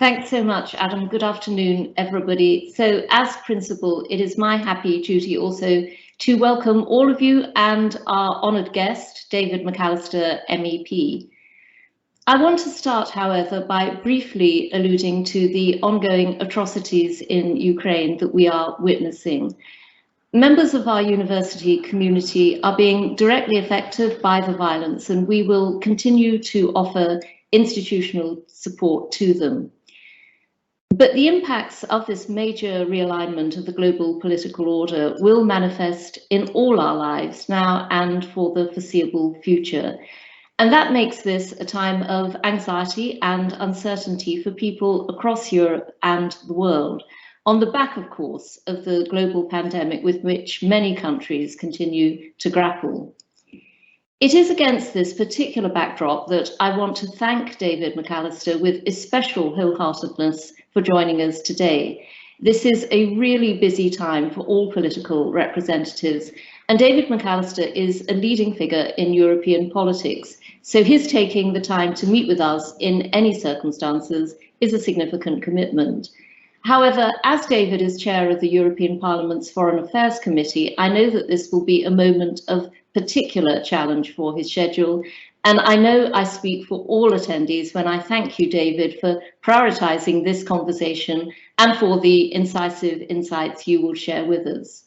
Thanks so much, Adam. Good afternoon, everybody. So as principal, it is my happy duty also to welcome all of you and our honoured guest, David McAllister, MEP. I want to start, however, by briefly alluding to the ongoing atrocities in Ukraine that we are witnessing. Members of our university community are being directly affected by the violence, and we will continue to offer institutional support to them. But the impacts of this major realignment of the global political order will manifest in all our lives now and for the foreseeable future. And that makes this a time of anxiety and uncertainty for people across Europe and the world, on the back, of course, of the global pandemic with which many countries continue to grapple. It is against this particular backdrop that I want to thank David McAllister with especial wholeheartedness for joining us today. This is a really busy time for all political representatives, and David McAllister is a leading figure in European politics, so his taking the time to meet with us in any circumstances is a significant commitment. However, as David is chair of the European Parliament's Foreign Affairs Committee, I know that this will be a moment of particular challenge for his schedule, and I know I speak for all attendees when I thank you, David, for prioritising this conversation and for the incisive insights you will share with us.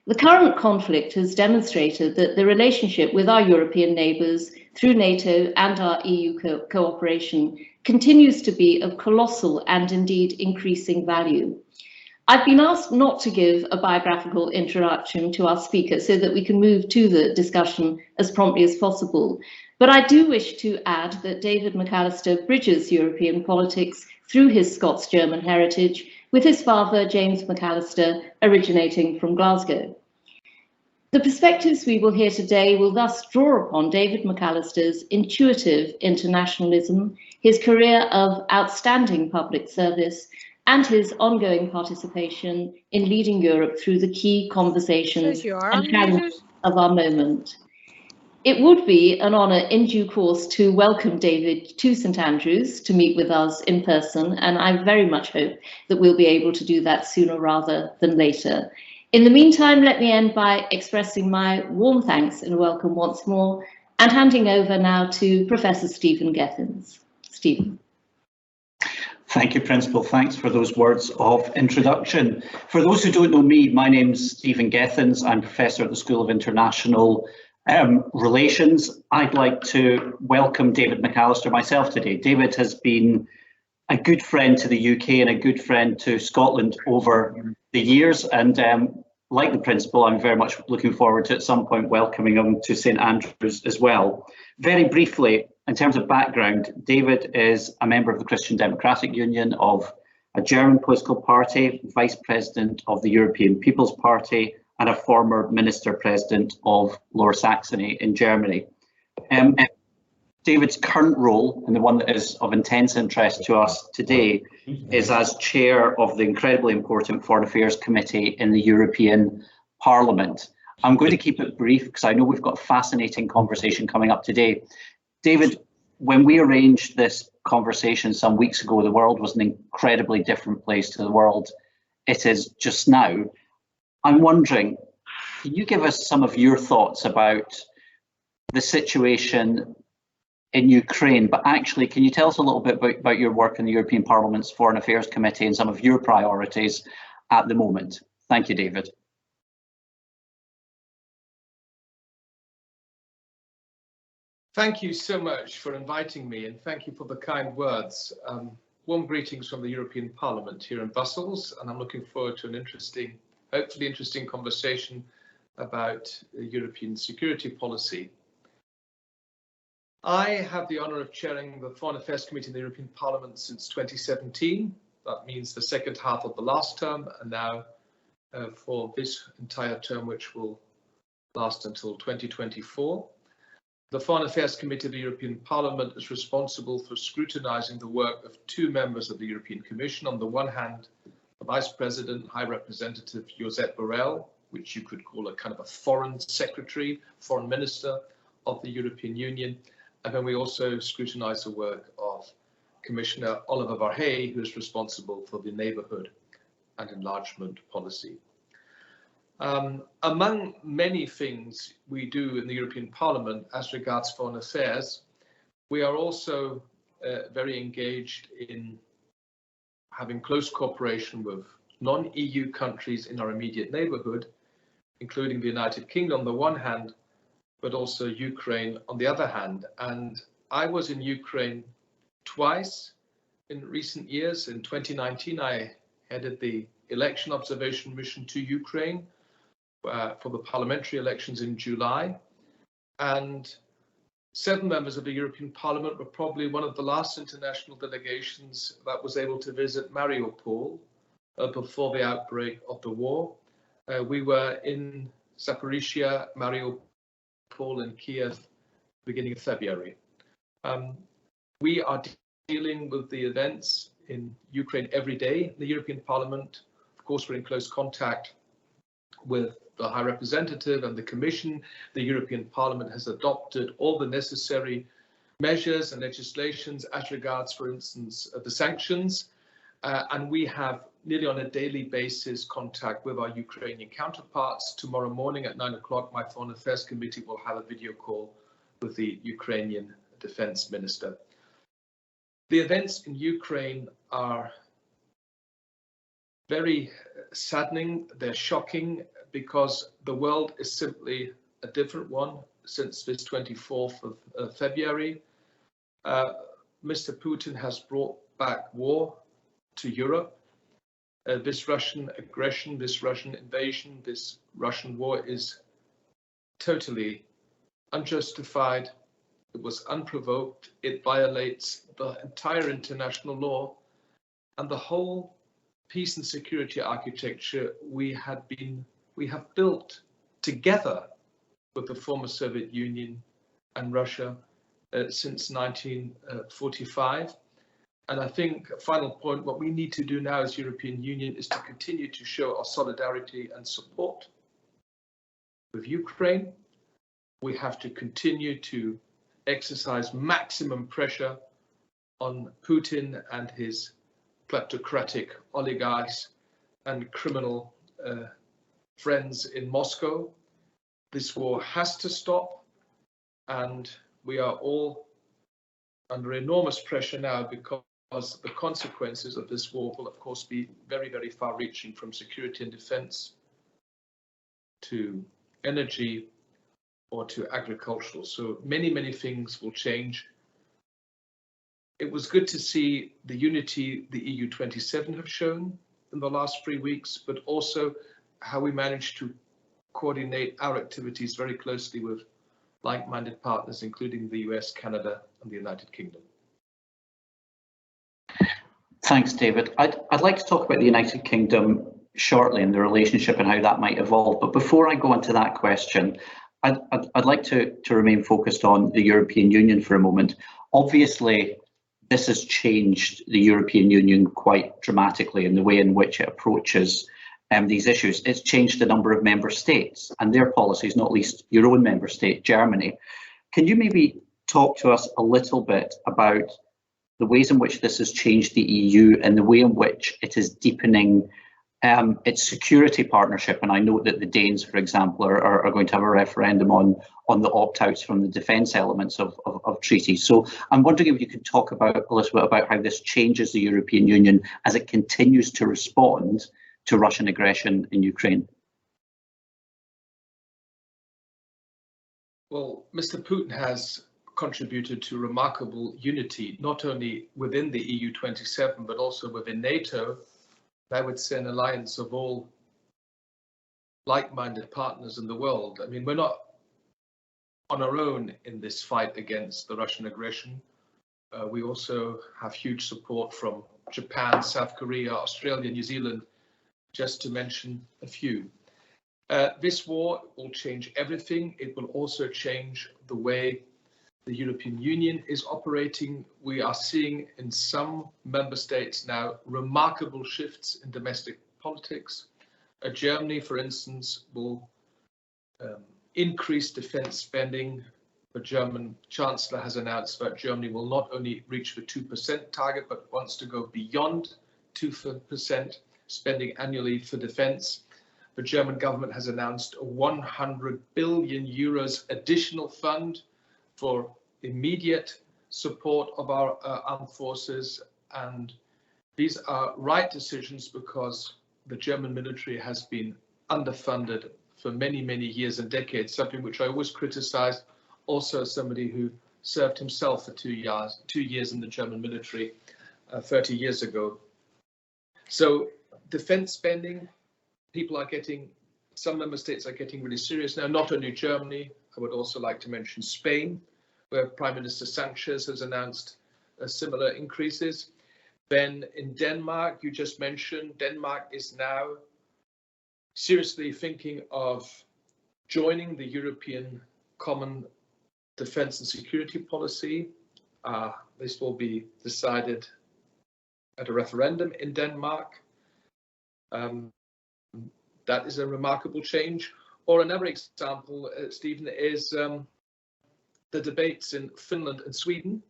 The current conflict has demonstrated that the relationship with our European neighbours through NATO and our EU cooperation continues to be of colossal and indeed increasing value. I've been asked not to give a biographical introduction to our speaker so that we can move to the discussion as promptly as possible. But I do wish to add that David McAllister bridges European politics through his Scots-German heritage with his father, James McAllister, originating from Glasgow. The perspectives we will hear today will thus draw upon David McAllister's intuitive internationalism, his career of outstanding public service, and his ongoing participation in leading Europe through the key conversations and challenges of our moment. It would be an honour in due course to welcome David to St Andrews to meet with us in person, and I very much hope that we'll be able to do that sooner rather than later. In the meantime, let me end by expressing my warm thanks and welcome once more, and handing over now to Professor Stephen Gethins. Stephen. Thank you, Principal. Thanks for those words of introduction. For those who don't know me, my name's Stephen Gethins. I'm Professor at the School of International Relations. I'd like to welcome David McAllister myself today. David has been a good friend to the UK and a good friend to Scotland over the years, and like the Principal, I'm very much looking forward to at some point welcoming him to St Andrews as well. Very briefly, in terms of background, David is a member of the Christian Democratic Union, of a German political party, Vice President of the European People's Party, and a former Minister President of Lower Saxony in Germany. David's current role, and the one that is of intense interest to us today, is as chair of the incredibly important Foreign Affairs Committee in the European Parliament. I'm going to keep it brief because I know we've got a fascinating conversation coming up today. David, when we arranged this conversation some weeks ago, the world was an incredibly different place to the world it is just now. I'm wondering, can you give us some of your thoughts about the situation in Ukraine, but actually, can you tell us a little bit about your work in the European Parliament's Foreign Affairs Committee and some of your priorities at the moment? Thank you, David. Thank you so much for inviting me, and thank you for the kind words. Warm greetings from the European Parliament here in Brussels, and I'm looking forward to an interesting, hopefully interesting conversation about European security policy. I have the honour of chairing the Foreign Affairs Committee in the European Parliament since 2017. That means the second half of the last term, and now for this entire term, which will last until 2024. The Foreign Affairs Committee of the European Parliament is responsible for scrutinising the work of two members of the European Commission. On the one hand, the Vice President, High Representative Josep Borrell, which you could call a kind of a foreign secretary, foreign minister of the European Union. And then we also scrutinise the work of Commissioner Oliver Verhey, who is responsible for the neighbourhood and enlargement policy. Among many things we do in the European Parliament as regards foreign affairs, we are also very engaged in having close cooperation with non-EU countries in our immediate neighbourhood, including the United Kingdom on the one hand, but also Ukraine on the other hand. And I was in Ukraine twice in recent years. In 2019, I headed the election observation mission to Ukraine for the parliamentary elections in July. And 7 members of the European Parliament were probably one of the last international delegations that was able to visit Mariupol before the outbreak of the war. We were in Zaporizhia, Mariupol, and Kiev beginning of February. We are dealing with the events in Ukraine every day. The European Parliament, of course, we're in close contact with the High Representative and the Commission. The European Parliament has adopted all the necessary measures and legislations as regards, for instance, the sanctions. And we have nearly on a daily basis contact with our Ukrainian counterparts. Tomorrow morning at 9 o'clock, my Foreign Affairs Committee will have a video call with the Ukrainian Defense Minister. The events in Ukraine are very saddening. They're shocking because the world is simply a different one since this 24th of February. Mr. Putin has brought back war to Europe. This Russian aggression, this Russian invasion, this Russian war is totally unjustified. It was unprovoked. It violates the entire international law and the whole peace and security architecture we have built together with the former Soviet Union and Russia since 1945. And I think a final point, what we need to do now as European Union is to continue to show our solidarity and support with Ukraine. We have to continue to exercise maximum pressure on Putin and his kleptocratic oligarchs and criminal friends in Moscow. This war has to stop, and we are all under enormous pressure now because the consequences of this war will, of course, be very, very far-reaching, from security and defense to energy or to agricultural. So many, many things will change. It was good to see the unity the EU 27 have shown in the last 3 weeks, but also how we managed to coordinate our activities very closely with like-minded partners, including the US, Canada, and the United Kingdom. Thanks, David. I'd like to talk about the United Kingdom shortly and the relationship and how that might evolve. But before I go into that question, I'd like to remain focused on the European Union for a moment. Obviously, this has changed the European Union quite dramatically in the way in which it approaches these issues. It's changed the number of member states and their policies, not least your own member state, Germany. Can you maybe talk to us a little bit about the ways in which this has changed the EU and the way in which it is deepening its security partnership? And I know that the Danes, for example, are going to have a referendum on the opt-outs from the defence elements of treaties. So I'm wondering if you could talk about a little bit about how this changes the European Union as it continues to respond to Russian aggression in Ukraine. Well, Mr. Putin has contributed to remarkable unity, not only within the EU 27, but also within NATO. I would say an alliance of all like-minded partners in the world. I mean, we're not on our own in this fight against the Russian aggression. We also have huge support from Japan, South Korea, Australia, New Zealand, just to mention a few. This war will change everything. It will also change the way the European Union is operating. We are seeing in some member states now remarkable shifts in domestic politics. Germany, for instance, will increase defense spending the German Chancellor has announced that Germany will not only reach the 2% target, but wants to go beyond 2% spending annually for defense. The German government has announced a 100 billion euros additional fund for immediate support of our armed forces. And these are right decisions because the German military has been underfunded for many, many years and decades, something which I always criticized, also as somebody who served himself for 2 years in the German military 30 years ago. So defense spending, some member states are getting really serious now, not only Germany. I would also like to mention Spain, where Prime Minister Sanchez has announced similar increases. Then in Denmark, you just mentioned, Denmark is now seriously thinking of joining the European Common Defence and Security Policy. This will be decided at a referendum in Denmark. That is a remarkable change. Or another example, Stephen, is the debates in Finland and Sweden.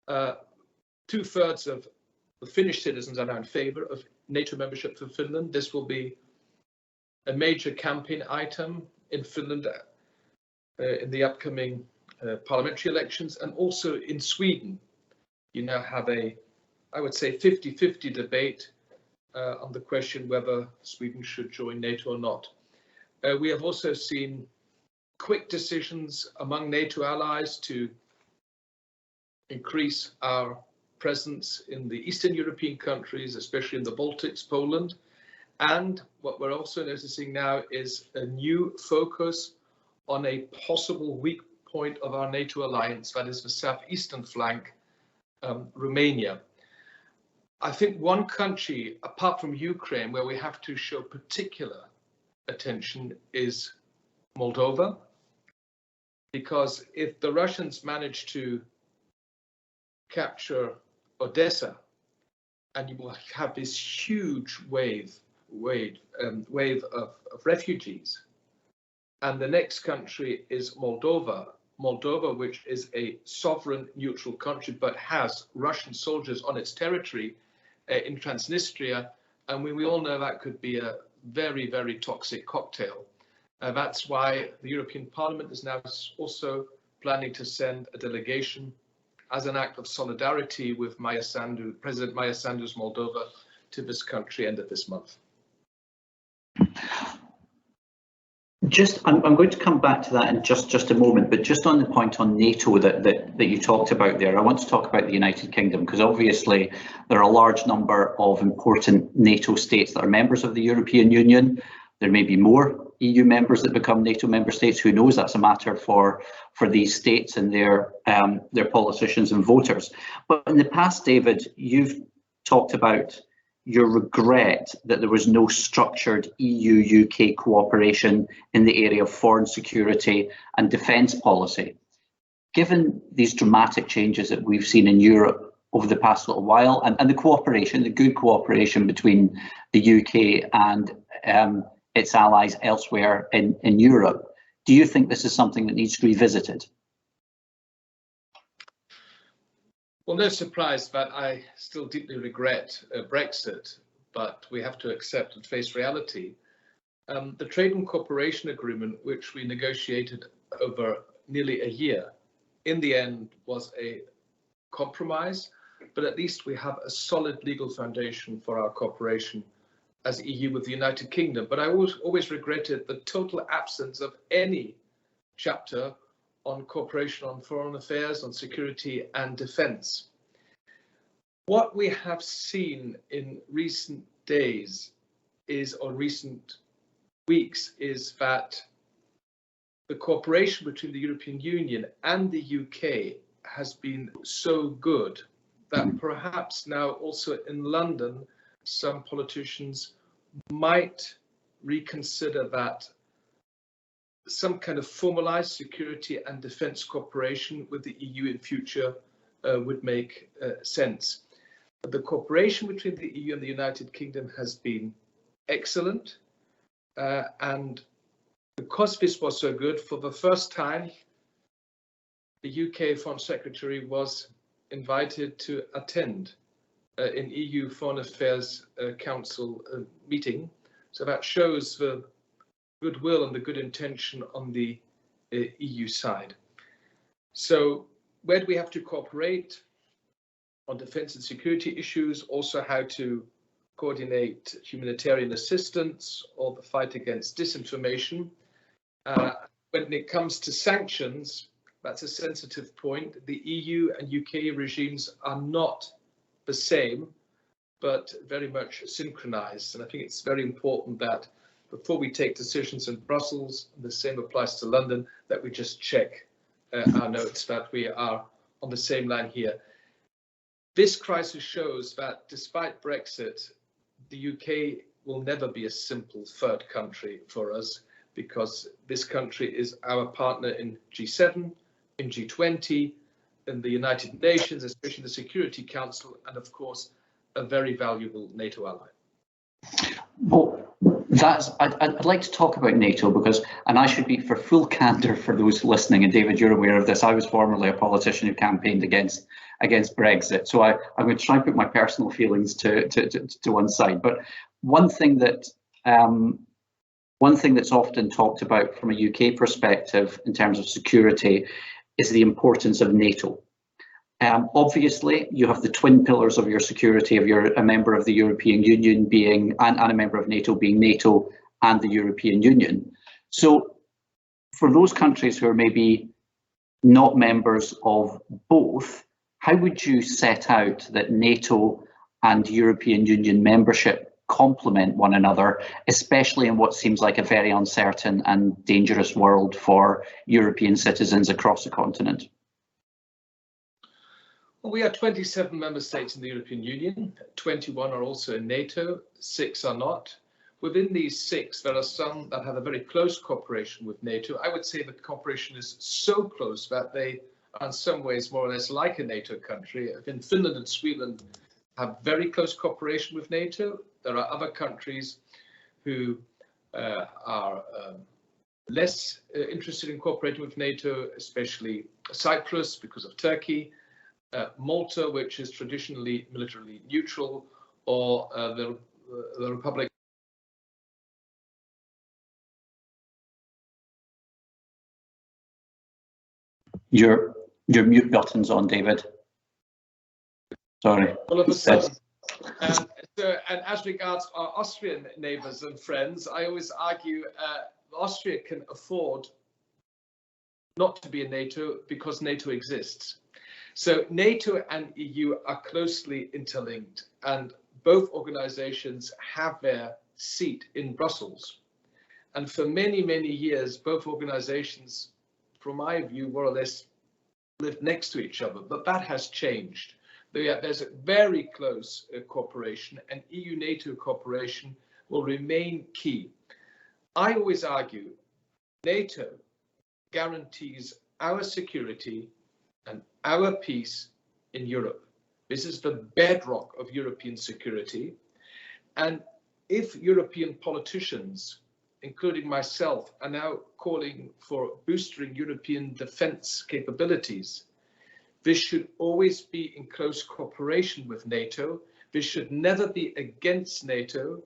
2/3 of the Finnish citizens are now in favour of NATO membership for Finland. This will be a major campaign item in Finland in the upcoming parliamentary elections, and also in Sweden. You now have I would say, 50-50 debate on the question whether Sweden should join NATO or not. We have also seen quick decisions among NATO allies to increase our presence in the Eastern European countries, especially in the Baltics, Poland. And what we're also noticing now is a new focus on a possible weak point of our NATO alliance, that is the southeastern flank, Romania. I think one country, apart from Ukraine, where we have to show particular attention is Moldova, because if the Russians manage to capture Odessa, and you will have this huge wave of refugees, and the next country is Moldova, which is a sovereign neutral country but has Russian soldiers on its territory in Transnistria, and we all know that could be a very, very toxic cocktail. That's why the European Parliament is now also planning to send a delegation as an act of solidarity with President Maia Sandu's Moldova to this country end of this month. I'm going to come back to that in just a moment, but just on the point on NATO that you talked about there, I want to talk about the United Kingdom, because obviously there are a large number of important NATO states that are members of the European Union. There may be more EU members that become NATO member states. Who knows? That's a matter for these states and their politicians and voters. But in the past, David, you've talked about your regret that there was no structured EU-UK cooperation in the area of foreign security and defence policy. Given these dramatic changes that we've seen in Europe over the past little while, and the good cooperation between the UK and its allies elsewhere in Europe, do you think this is something that needs to be revisited? Well, no surprise that I still deeply regret Brexit, but we have to accept and face reality. The Trade and Cooperation Agreement, which we negotiated over nearly a year, in the end was a compromise, but at least we have a solid legal foundation for our cooperation as EU with the United Kingdom. But I always regretted the total absence of any chapter on cooperation on foreign affairs, on security and defence. What we have seen in recent days or recent weeks is that the cooperation between the European Union and the UK has been so good that perhaps now also in London, some politicians might reconsider that some kind of formalized security and defense cooperation with the EU in future would make sense. But the cooperation between the EU and the United Kingdom has been excellent, and because this was so good, for the first time the UK Foreign Secretary was invited to attend an EU Foreign Affairs Council meeting. So that shows the goodwill and the good intention on the EU side. So where do we have to cooperate? On defense and security issues, also how to coordinate humanitarian assistance or the fight against disinformation. When it comes to sanctions, that's a sensitive point. The EU and UK regimes are not the same, but very much synchronized. And I think it's very important that before we take decisions in Brussels, and the same applies to London, that we just check our notes, that we are on the same line here. This crisis shows that despite Brexit, the UK will never be a simple third country for us, because this country is our partner in G7, in G20, in the United Nations, especially the Security Council, and of course, a very valuable NATO ally. Well, I'd like to talk about NATO because, and I should be for full candor for those listening, and David, you're aware of this, I was formerly a politician who campaigned against Brexit. So I'm going to try and put my personal feelings to one side. But one thing that's often talked about from a UK perspective in terms of security is the importance of NATO. Obviously, you have the twin pillars of your security if you're a member of the European Union being, and a member of NATO being NATO and the European Union. So for those countries who are maybe not members of both, how would you set out that NATO and European Union membership complement one another, especially in what seems like a very uncertain and dangerous world for European citizens across the continent? Well, we are 27 member states in the European Union, 21 are also in NATO, 6 are not. Within these 6, there are some that have a very close cooperation with NATO. I would say the cooperation is so close that they are in some ways more or less like a NATO country. In Finland and Sweden have very close cooperation with NATO. There are other countries who are less interested in cooperating with NATO, especially Cyprus because of Turkey, Malta, which is traditionally militarily neutral, or the Republic. Your mute button's on, David. Sorry. All of a sudden. And as regards our Austrian neighbours and friends, I always argue Austria can afford not to be in NATO because NATO exists. So NATO and EU are closely interlinked, and both organizations have their seat in Brussels. And for many, many years, both organizations, from my view, more or less lived next to each other, but that has changed. There's a very close cooperation, and EU-NATO cooperation will remain key. I always argue NATO guarantees our security and our peace in Europe. This is the bedrock of European security. And if European politicians, including myself, are now calling for boosting European defense capabilities, this should always be in close cooperation with NATO. This should never be against NATO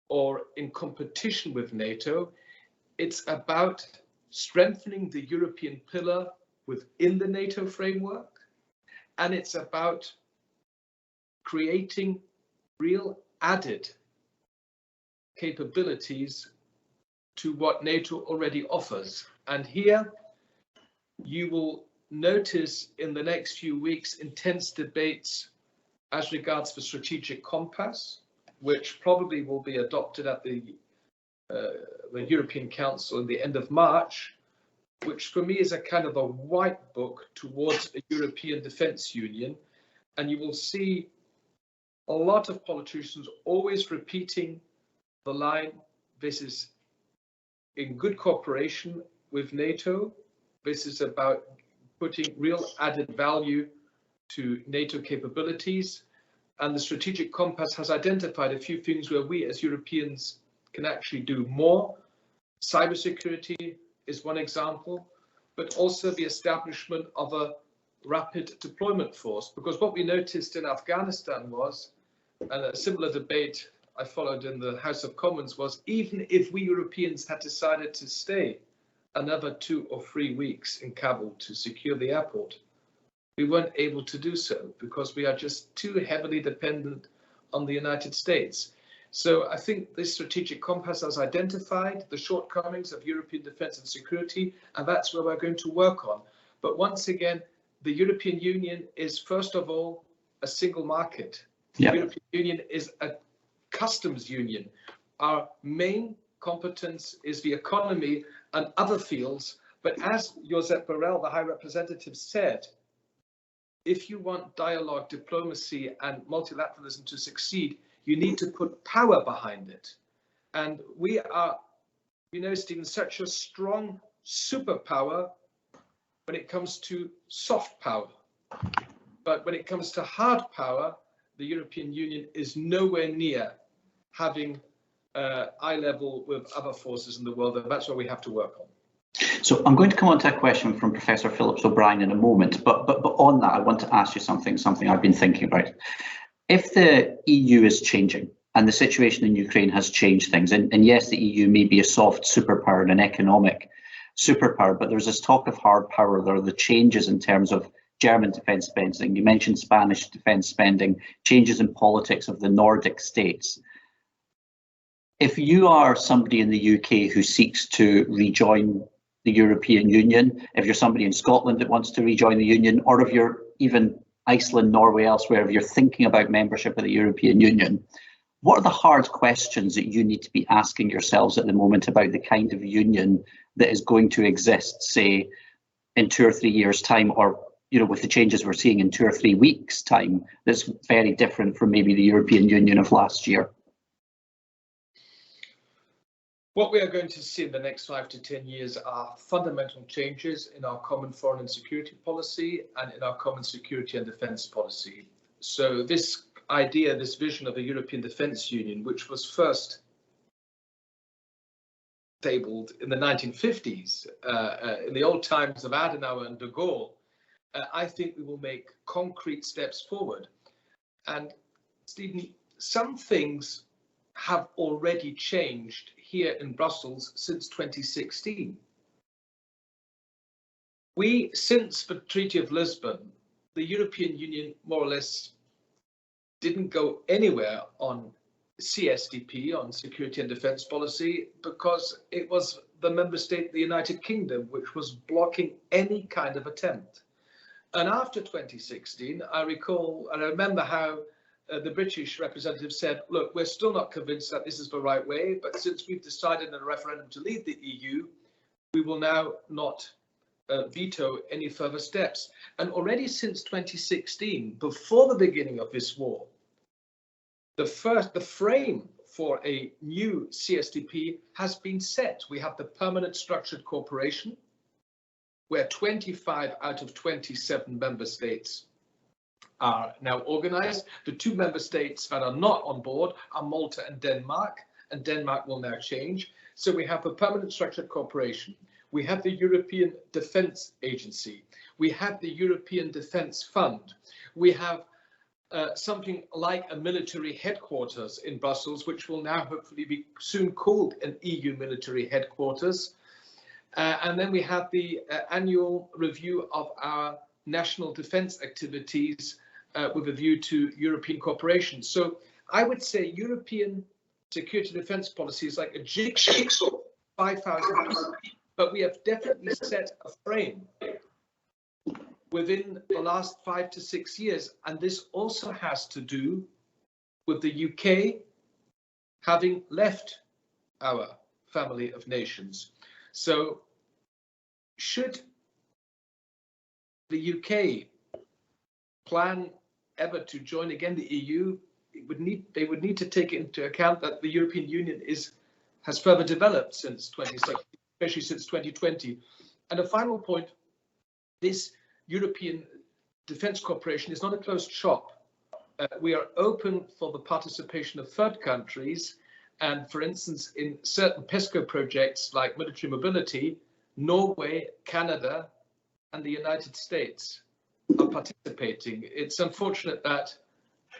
or in competition with NATO. It's about strengthening the European pillar within the NATO framework, and it's about creating real added capabilities to what NATO already offers. And here you will notice in the next few weeks intense debates as regards the strategic compass, which probably will be adopted at the European Council in the end of March, which for me is a kind of a white book towards a European Defence Union. And you will see a lot of politicians always repeating the line, this is in good cooperation with NATO. This is about putting real added value to NATO capabilities. And the strategic compass has identified a few things where we as Europeans can actually do more. Cybersecurity is one example. but also the establishment of a rapid deployment force. Because what we noticed in Afghanistan was, and a similar debate I followed in the House of Commons, was even if we Europeans had decided to stay another 2 or 3 weeks in Kabul to secure the airport, we weren't able to do so because we are just too heavily dependent on the United States. So I think this strategic compass has identified the shortcomings of European defence and security, and that's where we're going to work on. But once again, the European Union is, first of all, a single market. The European Union is a customs union. Our main competence is the economy and other fields. But as Josep Borrell, the High Representative, said, if you want dialogue, diplomacy, and multilateralism to succeed, you need to put power behind it. And we are, you know, Stephen, such a strong superpower when it comes to soft power. But when it comes to hard power, the European Union is nowhere near having eye level with other forces in the world, and that's what we have to work on. So I'm going to come on to a question from Professor Phillips O'Brien in a moment, but on that, I want to ask you something I've been thinking about. If the EU is changing and the situation in Ukraine has changed things, and yes, the EU may be a soft superpower and an economic superpower, but there's this talk of hard power. There are the changes in terms of German defence spending. You mentioned Spanish defence spending, changes in politics of the Nordic states. If you are somebody in the UK who seeks to rejoin the European Union, if you're somebody in Scotland that wants to rejoin the Union, or if you're even Iceland, Norway, elsewhere, if you're thinking about membership of the European Union, what are the hard questions that you need to be asking yourselves at the moment about the kind of union that is going to exist, say, in 2 or 3 years' time, or with the changes we're seeing in 2 or 3 weeks' time, that's very different from maybe the European Union of last year? What we are going to see in the next 5 to 10 years are fundamental changes in our common foreign and security policy and in our common security and defence policy. So this idea, this vision of a European Defence Union, which was first tabled in the 1950s, in the old times of Adenauer and de Gaulle, I think we will make concrete steps forward. And Stephen, some things have already changed here in Brussels since 2016. Since the Treaty of Lisbon, the European Union more or less didn't go anywhere on CSDP, on security and defence policy, because it was the member state, the United Kingdom, which was blocking any kind of attempt. And after 2016, I remember how the British representative said, look, we're still not convinced that this is the right way, but since we've decided in a referendum to leave the EU, we will now not veto any further steps. And already since 2016, before the beginning of this war, the frame for a new CSDP has been set. We have the Permanent Structured Cooperation, where 25 out of 27 member states are now organized. The 2 member states that are not on board are Malta and Denmark will now change. So we have the Permanent Structured Cooperation, we have the European Defence Agency, we have the European Defence Fund, we have something like a military headquarters in Brussels, which will now hopefully be soon called an EU military headquarters. And then we have the annual review of our national defence activities with a view to European cooperation. So I would say European security defence policy is like a jigsaw, 5,000 pieces, but we have definitely set a frame within the last 5 to 6 years. And this also has to do with the UK having left our family of nations. So should the UK plan ever to join again the EU, they would need to take into account that the European Union has further developed since 2016, especially since 2020. And a final point, this European Defence Cooperation is not a closed shop. We are open for the participation of third countries, and for instance, in certain PESCO projects like military mobility, Norway, Canada, and the United States are participating. It's unfortunate that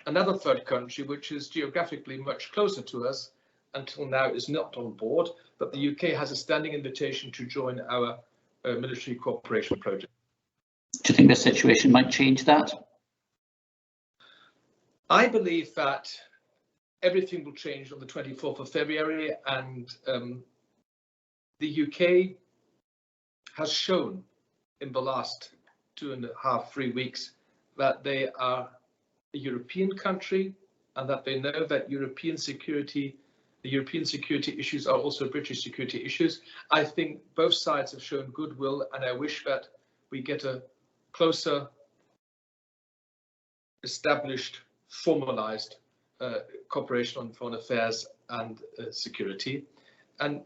another third country, which is geographically much closer to us, until now is not on board, but the UK has a standing invitation to join our military cooperation project. Do you think the situation might change that? I believe that everything will change on the 24th of February, and the UK has shown in the last 2.5, 3 weeks that they are a European country and that they know that the European security issues are also British security issues. I think both sides have shown goodwill, and I wish that we get a closer, established, formalized cooperation on foreign affairs and security. And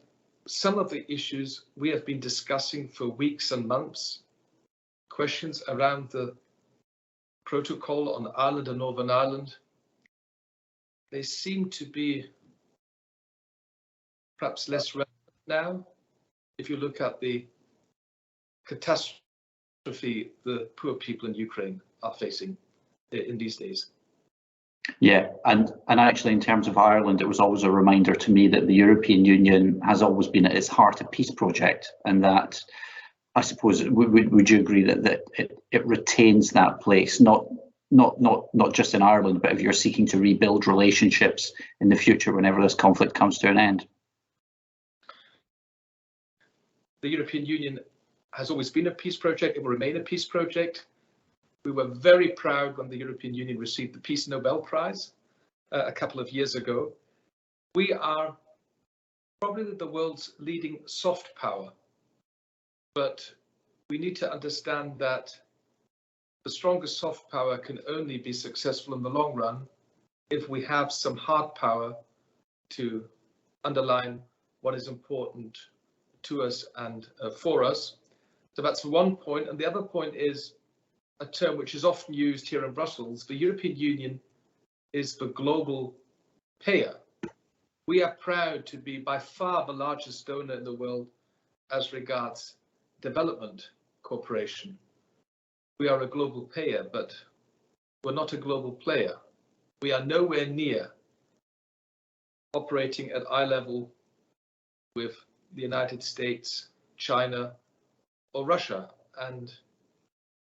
some of the issues we have been discussing for weeks and months, questions around the protocol on Ireland and Northern Ireland, they seem to be perhaps less relevant now. If you look at the catastrophe the poor people in Ukraine are facing in these days. Yeah, and actually in terms of Ireland, it was always a reminder to me that the European Union has always been at its heart a peace project, and that, I suppose, would you agree that it retains that place, not just in Ireland, but if you're seeking to rebuild relationships in the future whenever this conflict comes to an end? The European Union has always been a peace project. It will remain a peace project. We were very proud when the European Union received the Peace Nobel Prize a couple of years ago. We are probably the world's leading soft power, but we need to understand that the strongest soft power can only be successful in the long run if we have some hard power to underline what is important to us and for us. So that's one point. And the other point is a term which is often used here in Brussels. The European Union is the global payer. We are proud to be by far the largest donor in the world as regards development cooperation. We are a global payer, but we're not a global player. We are nowhere near operating at eye level with the United States, China, or Russia. And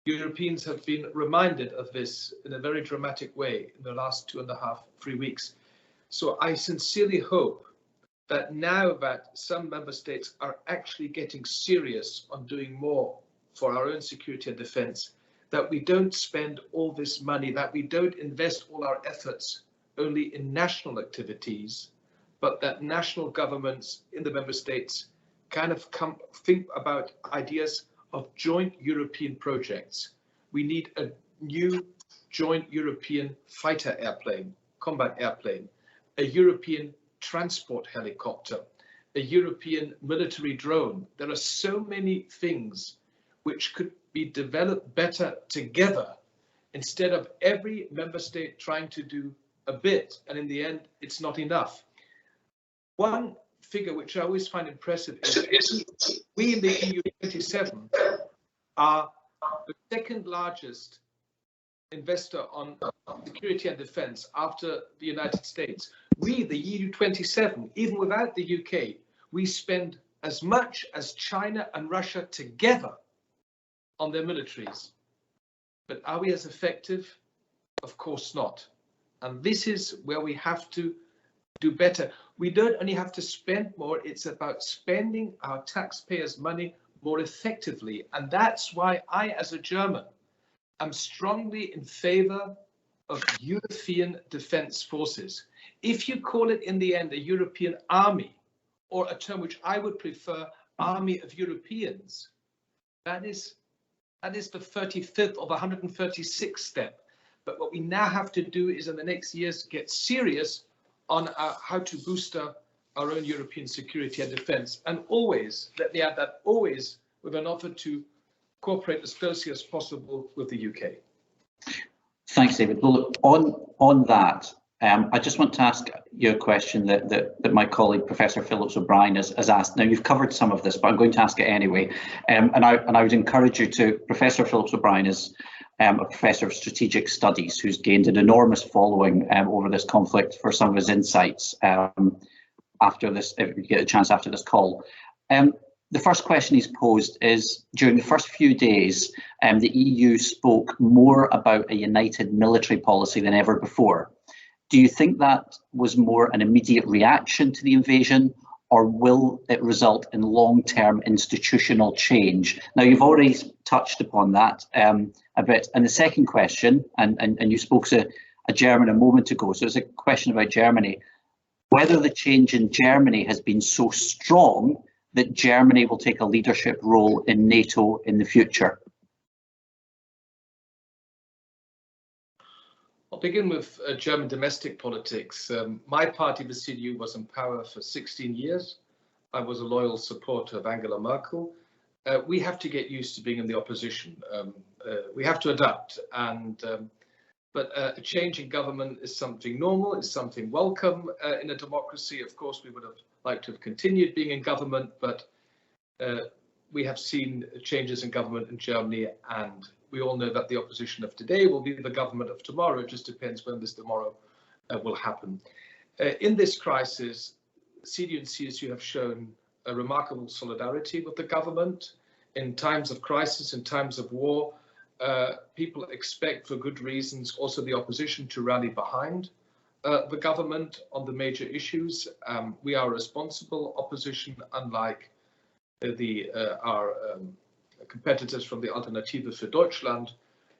Europeans have been reminded of this in a very dramatic way in the last 2.5, 3 weeks. So I sincerely hope that now that some member states are actually getting serious on doing more for our own security and defense, that we don't spend all this money, that we don't invest all our efforts only in national activities, but that national governments in the member states kind of think about ideas of joint European projects. We need a new joint European fighter airplane, combat airplane, a European transport helicopter, a European military drone. There are so many things which could be developed better together instead of every member state trying to do a bit, and in the end, it's not enough. One figure which I always find impressive is we in the EU 27 are the second largest investor on security and defense after the United States. We, the EU 27, even without the UK, we spend as much as China and Russia together on their militaries. But are we as effective? Of course not. And this is where we have to do better. We don't only have to spend more, it's about spending our taxpayers' money more effectively. And that's why I, as a German, am strongly in favor of European defense forces. If you call it in the end a European army, or a term which I would prefer, army of Europeans, that is the 35th or the 136th step. But what we now have to do is in the next years get serious on how to boost our own European security and defense. And always, let me add that, always with an offer to cooperate as closely as possible with the UK. Thanks, David. Well, look, on that, I just want to ask you a question that my colleague, Professor Phillips O'Brien, has asked. Now, you've covered some of this, but I'm going to ask it anyway. And I would encourage you to, Professor Phillips O'Brien is a professor of strategic studies who's gained an enormous following over this conflict for some of his insights after this, if you get a chance after this call. The first question he's posed is, during the first few days, the EU spoke more about a united military policy than ever before. Do you think that was more an immediate reaction to the invasion, or will it result in long-term institutional change? Now, you've already touched upon that a bit. And the second question, and you spoke to a German a moment ago, so it's a question about Germany, whether the change in Germany has been so strong that Germany will take a leadership role in NATO in the future. I'll begin with German domestic politics. My party, the CDU, was in power for 16 years. I was a loyal supporter of Angela Merkel. We have to get used to being in the opposition. We have to adapt, but a change in government is something normal, is something welcome in a democracy. Of course, we would have liked to have continued being in government, but we have seen changes in government in Germany, and we all know that the opposition of today will be the government of tomorrow. It just depends when this tomorrow will happen. In this crisis, CDU and CSU have shown a remarkable solidarity with the government. In times of crisis, in times of war, people expect, for good reasons, also the opposition to rally behind the government on the major issues. We are a responsible opposition, unlike our competitors from the Alternative für Deutschland,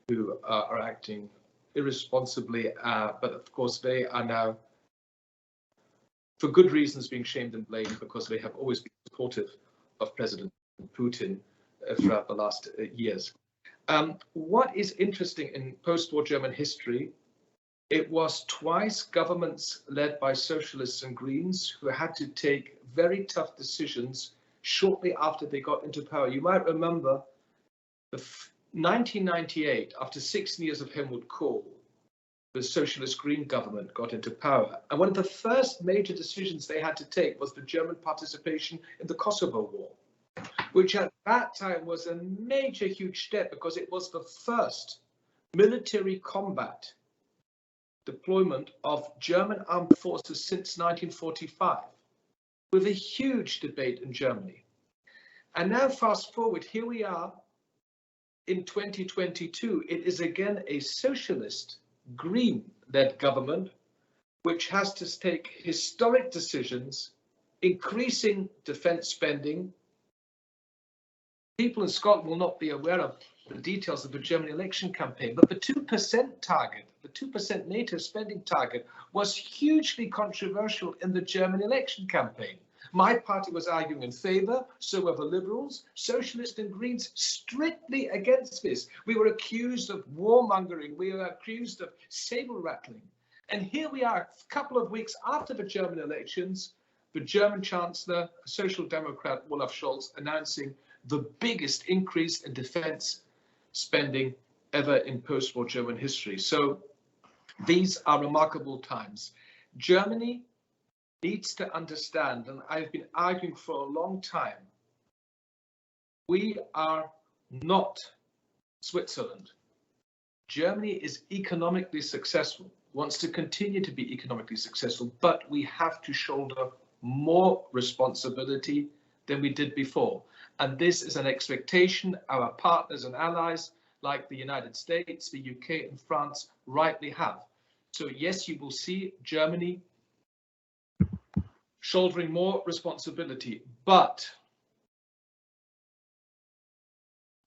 who are acting irresponsibly, but of course they are now, for good reasons, being shamed and blamed because they have always been supportive of President Putin throughout the last years. What is interesting in post-war German history, it was twice governments led by socialists and Greens who had to take very tough decisions shortly after they got into power. You might remember the 1998, after 16 years of Helmut Kohl, the socialist Green government got into power. And one of the first major decisions they had to take was the German participation in the Kosovo War, which at that time was a major, huge step because it was the first military combat deployment of German armed forces since 1945, with a huge debate in Germany. And now fast forward, here we are in 2022. It is again a socialist Green-led government which has to take historic decisions, increasing defence spending. People in Scotland will not be aware of the details of the German election campaign, but the 2% target, the 2% NATO spending target, was hugely controversial in the German election campaign. My party was arguing in favour, so were the Liberals, Socialists and Greens strictly against this. We were accused of warmongering, we were accused of sabre rattling. And here we are, a couple of weeks after the German elections, the German Chancellor, Social Democrat Olaf Scholz, announcing the biggest increase in defence spending ever in post-war German history. So these are remarkable times. Germany needs to understand, and I've been arguing for a long time, we are not Switzerland. Germany is economically successful, wants to continue to be economically successful, but we have to shoulder more responsibility than we did before. And this is an expectation our partners and allies like the United States, the UK and France rightly have. So yes, you will see Germany shouldering more responsibility, but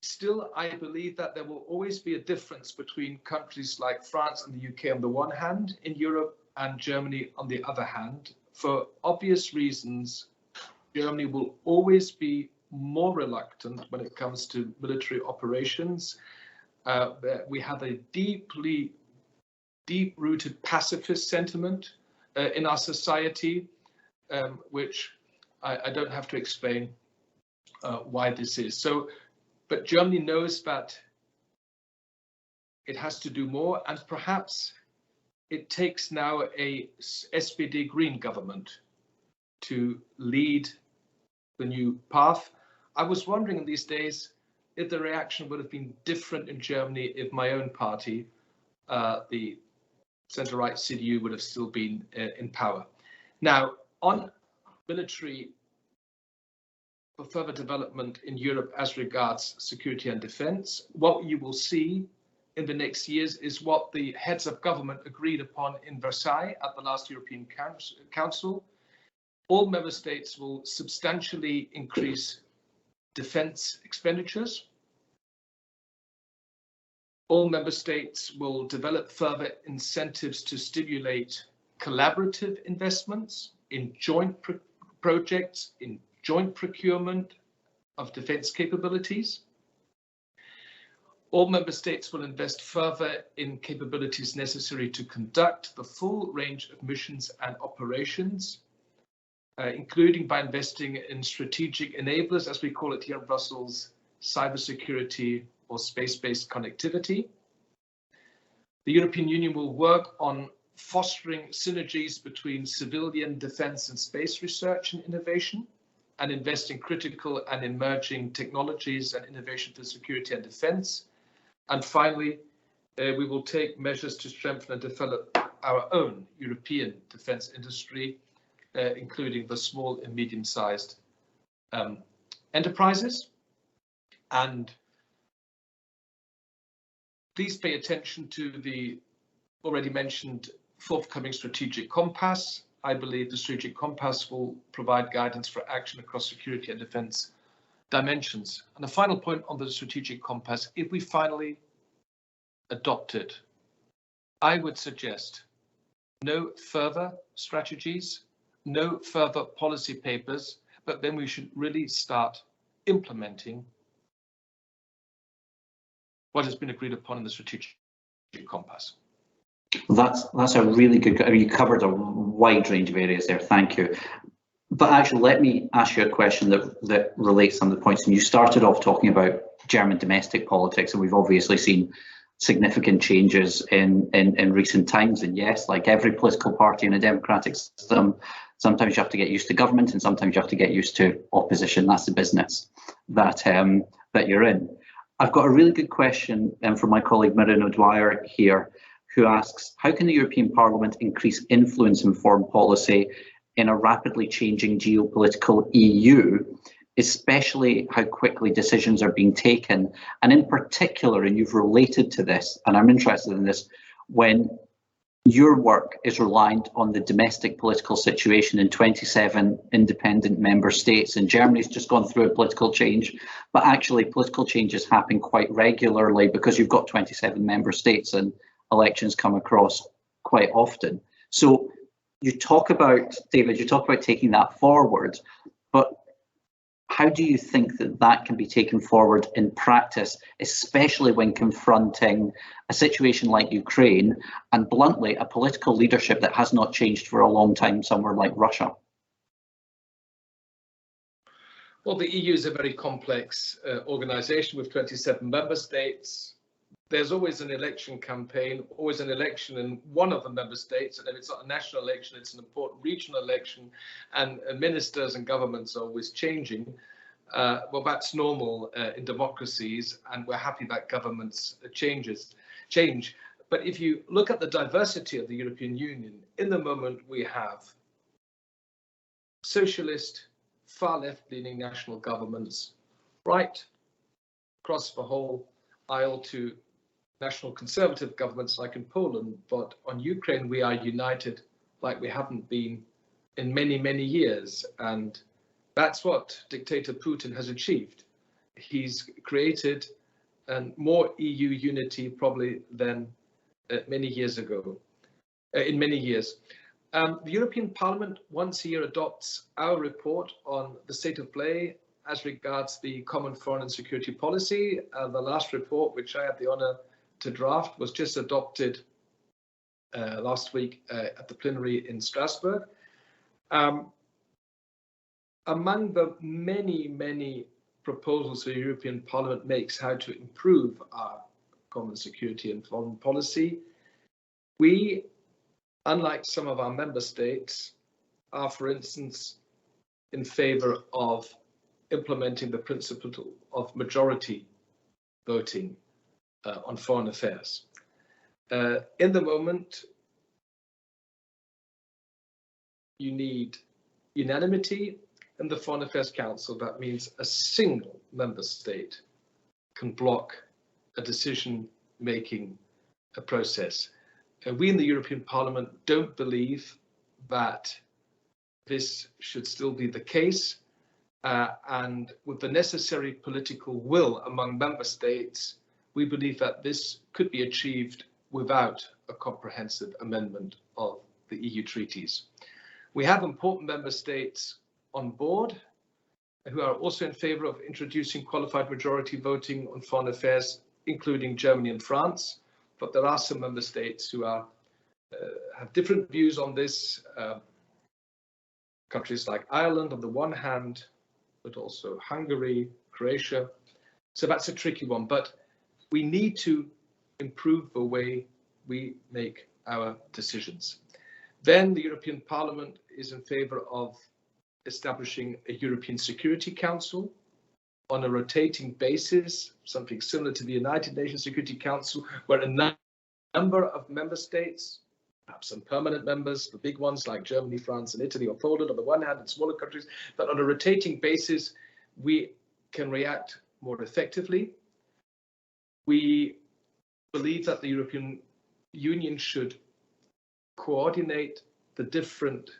still I believe that there will always be a difference between countries like France and the UK on the one hand, in Europe, and Germany on the other hand. For obvious reasons, Germany will always be more reluctant when it comes to military operations. We have a deep-rooted pacifist sentiment in our society, which I don't have to explain why this is. So, but Germany knows that it has to do more, and perhaps it takes now a SPD Green government to lead the new path. I was wondering in these days if the reaction would have been different in Germany if my own party, the centre-right CDU, would have still been in power. Now, on military for further development in Europe as regards security and defence, what you will see in the next years is what the heads of government agreed upon in Versailles at the last European Council. All member states will substantially increase defence expenditures. All member states will develop further incentives to stimulate collaborative investments in joint projects, in joint procurement of defence capabilities. All member states will invest further in capabilities necessary to conduct the full range of missions and operations, including by investing in strategic enablers, as we call it here in Brussels, cybersecurity or space-based connectivity. The European Union will work on fostering synergies between civilian defence and space research and innovation, and invest in critical and emerging technologies and innovation for security and defence. And finally, we will take measures to strengthen and develop our own European defence industry, including the small and medium-sized enterprises. And please pay attention to the already mentioned forthcoming strategic compass. I believe the strategic compass will provide guidance for action across security and defence dimensions. And the final point on the strategic compass, if we finally adopt it, I would suggest no further strategies, no further policy papers, but then we should really start implementing what has been agreed upon in the strategic compass. That's a really good, I mean, you covered a wide range of areas there, thank you. But actually, let me ask you a question that relates to some of the points. And you started off talking about German domestic politics, and we've obviously seen significant changes in recent times. And yes, like every political party in a democratic system, sometimes you have to get used to government and sometimes you have to get used to opposition. That's the business that you're in. I've got a really good question from my colleague Miriam O'Dwyer here, who asks, how can the European Parliament increase influence in foreign policy in a rapidly changing geopolitical EU, especially how quickly decisions are being taken, and in particular, and you've related to this, and I'm interested in this, when your work is reliant on the domestic political situation in 27 independent member states, and Germany's just gone through a political change, but actually political changes happen quite regularly because you've got 27 member states and elections come across quite often. So you talk about, David, you talk about taking that forward, but how do you think that that can be taken forward in practice, especially when confronting a situation like Ukraine and, bluntly, a political leadership that has not changed for a long time somewhere like Russia? Well, the EU is a very complex organisation with 27 member states. There's always an election campaign, always an election in one of the member states, and if it's not a national election, it's an important regional election, and ministers and governments are always changing. Well, that's normal in democracies, and we're happy that governments change. But if you look at the diversity of the European Union, in the moment we have socialist, far left-leaning national governments, right across the whole aisle to national conservative governments like in Poland, but on Ukraine we are united like we haven't been in many, many years. And that's what dictator Putin has achieved. He's created more EU unity probably than many years ago, in many years. The European Parliament once a year adopts our report on the state of play as regards the common foreign and security policy. The last report, which I had the honour to draft, was just adopted last week at the plenary in Strasbourg. Among the many, many proposals the European Parliament makes how to improve our common security and foreign policy, we unlike some of our member states, are, for instance, in favour of implementing the principle of majority voting on foreign affairs. In the moment, you need unanimity in the Foreign Affairs Council. That means a single member state can block a decision-making process. We in the European Parliament don't believe that this should still be the case, and with the necessary political will among member states, we believe that this could be achieved without a comprehensive amendment of the EU treaties. We have important member states on board who are also in favour of introducing qualified majority voting on foreign affairs, including Germany and France, but there are some member states who are have different views on this. Countries like Ireland on the one hand, but also Hungary, Croatia. So that's a tricky one, but we need to improve the way we make our decisions. Then the European Parliament is in favour of establishing a European Security Council on a rotating basis, something similar to the United Nations Security Council, where a number of member states, perhaps some permanent members, the big ones like Germany, France and Italy or Poland on the one hand, and smaller countries, but on a rotating basis, we can react more effectively. We believe that the European Union should coordinate the different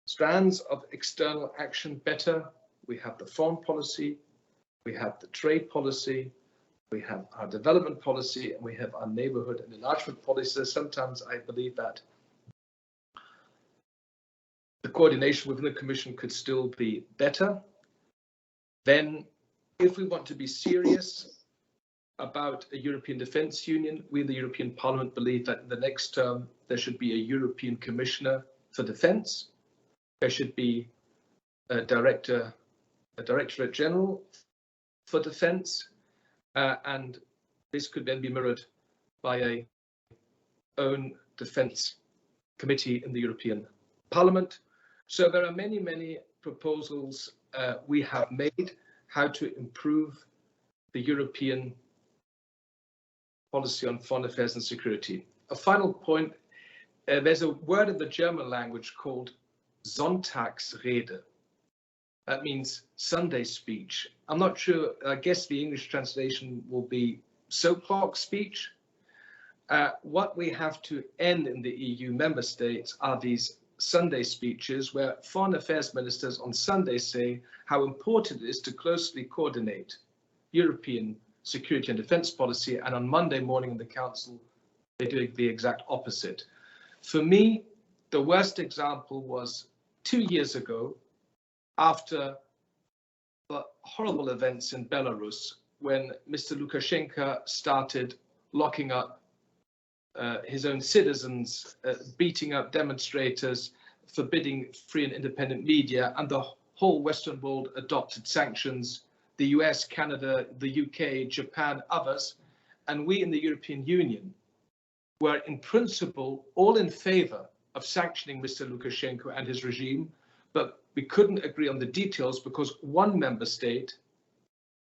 strands of external action better. We have the foreign policy, we have the trade policy, we have our development policy, and we have our neighbourhood and enlargement policy. Sometimes I believe that the coordination within the Commission could still be better. Then, if we want to be serious about a European Defence Union, we in the European Parliament believe that in the next term there should be a European Commissioner for Defence. There should be a Directorate General for Defence, and this could then be mirrored by a own Defence Committee in the European Parliament. So there are many, many proposals we have made how to improve the European policy on foreign affairs and security. A final point, there's a word in the German language called Sonntagsrede. That means Sunday speech. I'm not sure, I guess the English translation will be soapbox speech. What we have to end in the EU member states are these Sunday speeches where foreign affairs ministers on Sunday say how important it is to closely coordinate European security and defence policy, and on Monday morning in the Council, they do the exact opposite. For me, the worst example was 2 years ago, after the horrible events in Belarus, when Mr. Lukashenko started locking up his own citizens, beating up demonstrators, forbidding free and independent media, and the whole Western world adopted sanctions, the US, Canada, the UK, Japan, others, and we in the European Union were in principle all in favour of sanctioning Mr. Lukashenko and his regime, but we couldn't agree on the details because one member state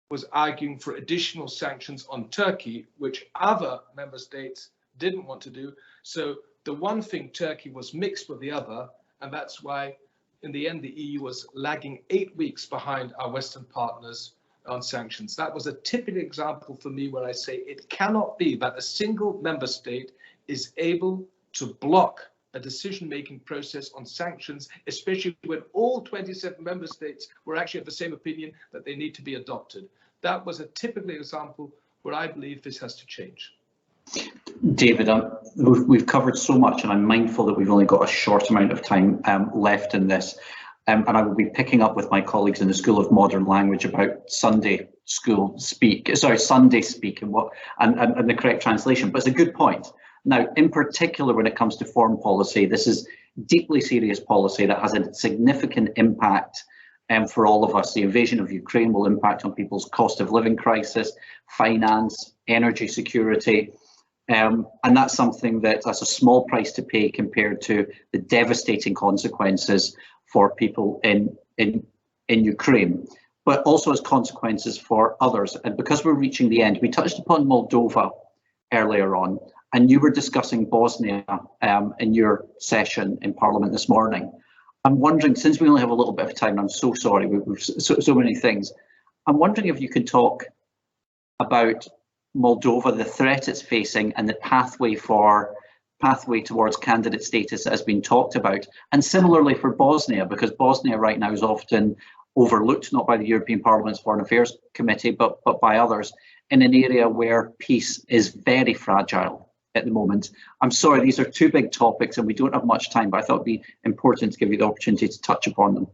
was arguing for additional sanctions on Turkey, which other member states didn't want to do. So the one thing Turkey was mixed with the other, and that's why in the end the EU was lagging 8 weeks behind our Western partners on sanctions. That was a typical example for me where I say it cannot be that a single member state is able to block a decision-making process on sanctions, especially when all 27 member states were actually of the same opinion that they need to be adopted. That was a typical example where I believe this has to change. David, we've covered so much, and I'm mindful that we've only got a short amount of time left in this. And I will be picking up with my colleagues in the School of Modern Language about Sunday speak and the correct translation. But it's a good point. Now, in particular, when it comes to foreign policy, this is deeply serious policy that has a significant impact for all of us. The invasion of Ukraine will impact on people's cost of living crisis, finance, energy security. And that's something that's a small price to pay compared to the devastating consequences for people in Ukraine, but also as consequences for others. And because we're reaching the end, we touched upon Moldova earlier on, and you were discussing Bosnia in your session in Parliament this morning. I'm wondering, since we only have a little bit of time, I'm so sorry, we've so many things. I'm wondering if you could talk about Moldova, the threat it's facing, and the pathway towards candidate status that has been talked about, and similarly for Bosnia, because Bosnia right now is often overlooked, not by the European Parliament's Foreign Affairs Committee, but by others, in an area where peace is very fragile at the moment. I'm sorry, these are two big topics and we don't have much time, but I thought it'd be important to give you the opportunity to touch upon them.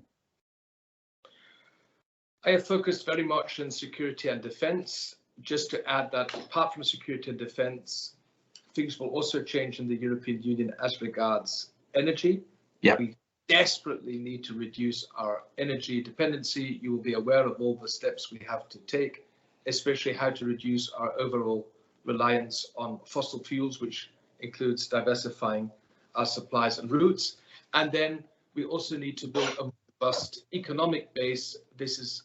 I have focused very much on security and defence. Just to add that apart from security and defence, things will also change in the European Union as regards energy. Yeah. We desperately need to reduce our energy dependency. You will be aware of all the steps we have to take, especially how to reduce our overall reliance on fossil fuels, which includes diversifying our supplies and routes. And then we also need to build a robust economic base. This is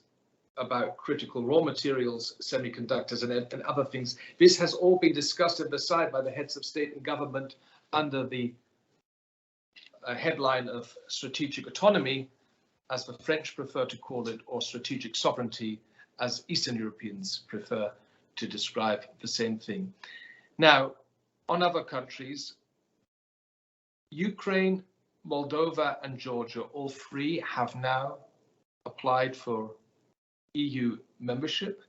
about critical raw materials, semiconductors, and other things. This has all been discussed and decided by the heads of state and government under the headline of strategic autonomy, as the French prefer to call it, or strategic sovereignty, as Eastern Europeans prefer to describe the same thing. Now, on other countries, Ukraine, Moldova, and Georgia, all three have now applied for EU membership.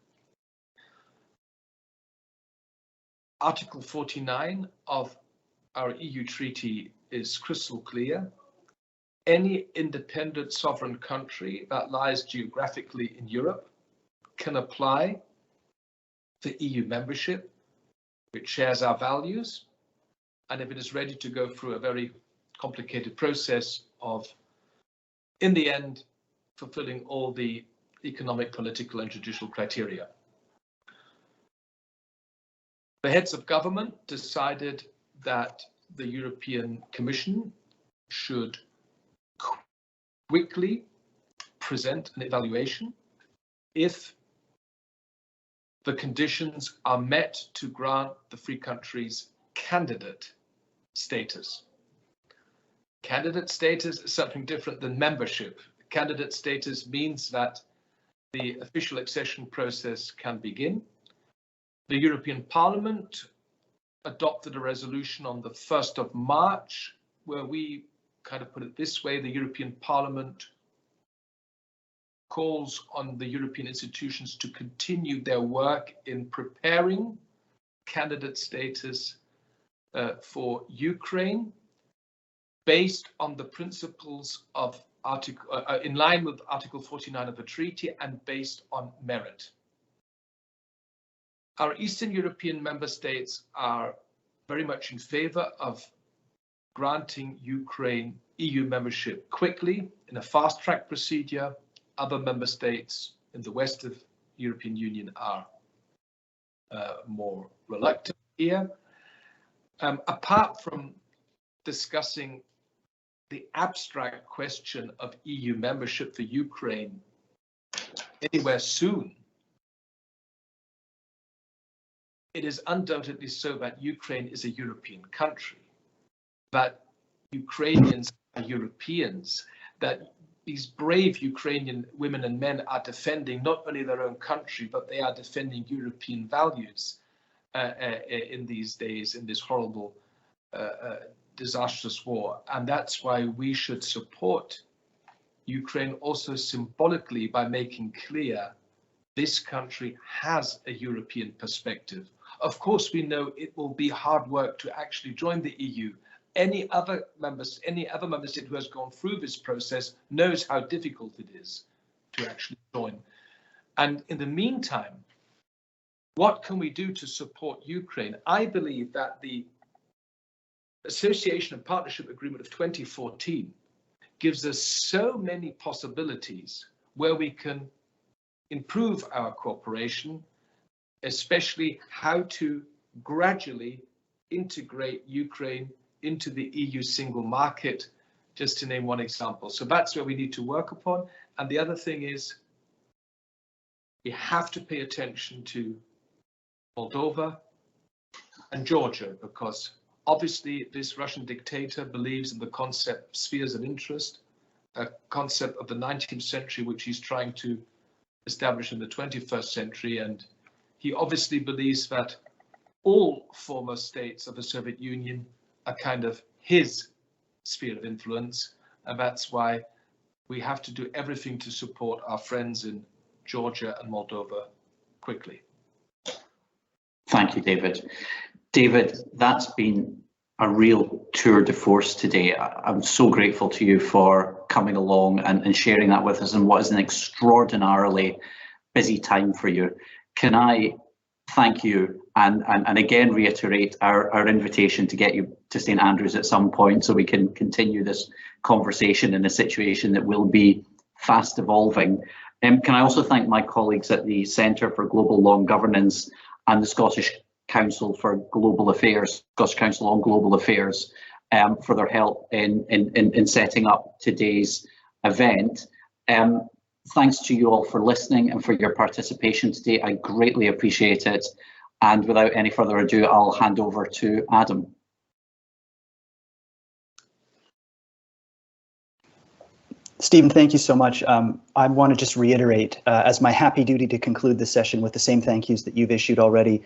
Article 49 of our EU treaty is crystal clear. Any independent sovereign country that lies geographically in Europe can apply for EU membership, which shares our values, and if it is ready to go through a very complicated process of, in the end, fulfilling all the economic, political, and judicial criteria. The heads of government decided that the European Commission should quickly present an evaluation if the conditions are met to grant the three countries candidate status. Candidate status is something different than membership. Candidate status means that the official accession process can begin. The European Parliament adopted a resolution on the 1st of March, where we kind of put it this way: the European Parliament calls on the European institutions to continue their work in preparing candidate status for Ukraine, based on the principles of in line with Article 49 of the treaty and based on merit. Our Eastern European member states are very much in favor of granting Ukraine EU membership quickly in a fast-track procedure. Other member states in the west of the European Union are more reluctant here. Apart from discussing the abstract question of EU membership for Ukraine anywhere soon, it is undoubtedly so that Ukraine is a European country, that Ukrainians are Europeans, that these brave Ukrainian women and men are defending not only their own country, but they are defending European values in these days, in this horrible, disastrous war. And that's why we should support Ukraine also symbolically by making clear this country has a European perspective. Of course, we know it will be hard work to actually join the EU. Any other member state who has gone through this process knows how difficult it is to actually join. And in the meantime, what can we do to support Ukraine? I believe that the Association and Partnership Agreement of 2014 gives us so many possibilities where we can improve our cooperation, especially how to gradually integrate Ukraine into the EU single market, just to name one example. So that's where we need to work upon. And the other thing is, we have to pay attention to Moldova and Georgia, because obviously this Russian dictator believes in the concept of spheres of interest, a concept of the 19th century, which he's trying to establish in the 21st century. And he obviously believes that all former states of the Soviet Union are kind of his sphere of influence. And that's why we have to do everything to support our friends in Georgia and Moldova quickly. Thank you, David. David, that's been a real tour de force today. I'm so grateful to you for coming along and sharing that with us in what is an extraordinarily busy time for you. Can I thank you and again reiterate our invitation to get you to St Andrews at some point so we can continue this conversation in a situation that will be fast evolving. Can I also thank my colleagues at the Centre for Global Law and Governance and the Scottish Council for Global Affairs, Scottish Council on Global Affairs, for their help in setting up today's event. Thanks to you all for listening and for your participation today. I greatly appreciate it. And without any further ado, I'll hand over to Adam. Stephen, thank you so much. I want to just reiterate as my happy duty to conclude this session with the same thank yous that you've issued already.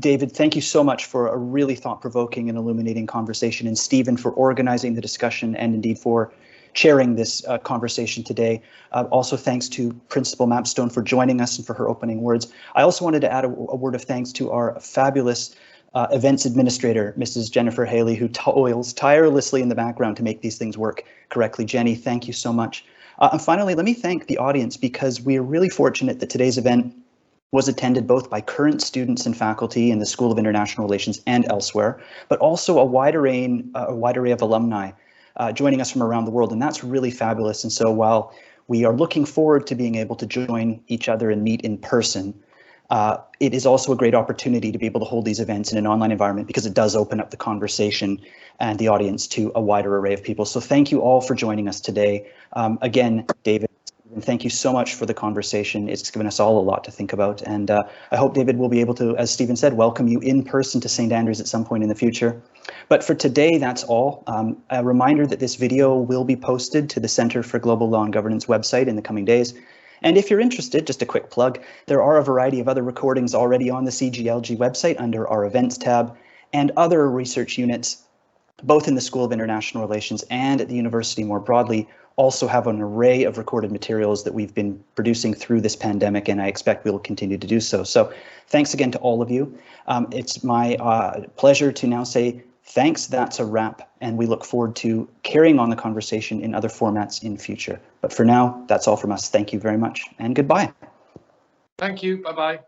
David, thank you so much for a really thought-provoking and illuminating conversation, and Stephen for organizing the discussion and indeed for chairing this conversation today. Also thanks to Principal Mapstone for joining us and for her opening words. I also wanted to add a word of thanks to our fabulous events administrator, Mrs. Jennifer Haley, who toils tirelessly in the background to make these things work correctly. Jenny, thank you so much. And finally, let me thank the audience, because we are really fortunate that today's event was attended both by current students and faculty in the School of International Relations and elsewhere, but also a wide array of alumni joining us from around the world, and that's really fabulous. And so while we are looking forward to being able to join each other and meet in person, it is also a great opportunity to be able to hold these events in an online environment, because it does open up the conversation and the audience to a wider array of people. So thank you all for joining us today. Again, David, thank you so much for the conversation. It's given us all a lot to think about. And I hope, David, will be able to, as Stephen said, welcome you in person to St Andrews at some point in the future. But for today, that's all. A reminder that this video will be posted to the Centre for Global Law and Governance website in the coming days. And if you're interested, just a quick plug, there are a variety of other recordings already on the CGLG website under our events tab, and other research units, both in the School of International Relations and at the university more broadly, also have an array of recorded materials that we've been producing through this pandemic, and I expect we will continue to do so. So thanks again to all of you. It's my pleasure to now say thanks, that's a wrap, and we look forward to carrying on the conversation in other formats in future. But for now, that's all from us. Thank you very much, and goodbye. Thank you. Bye-bye.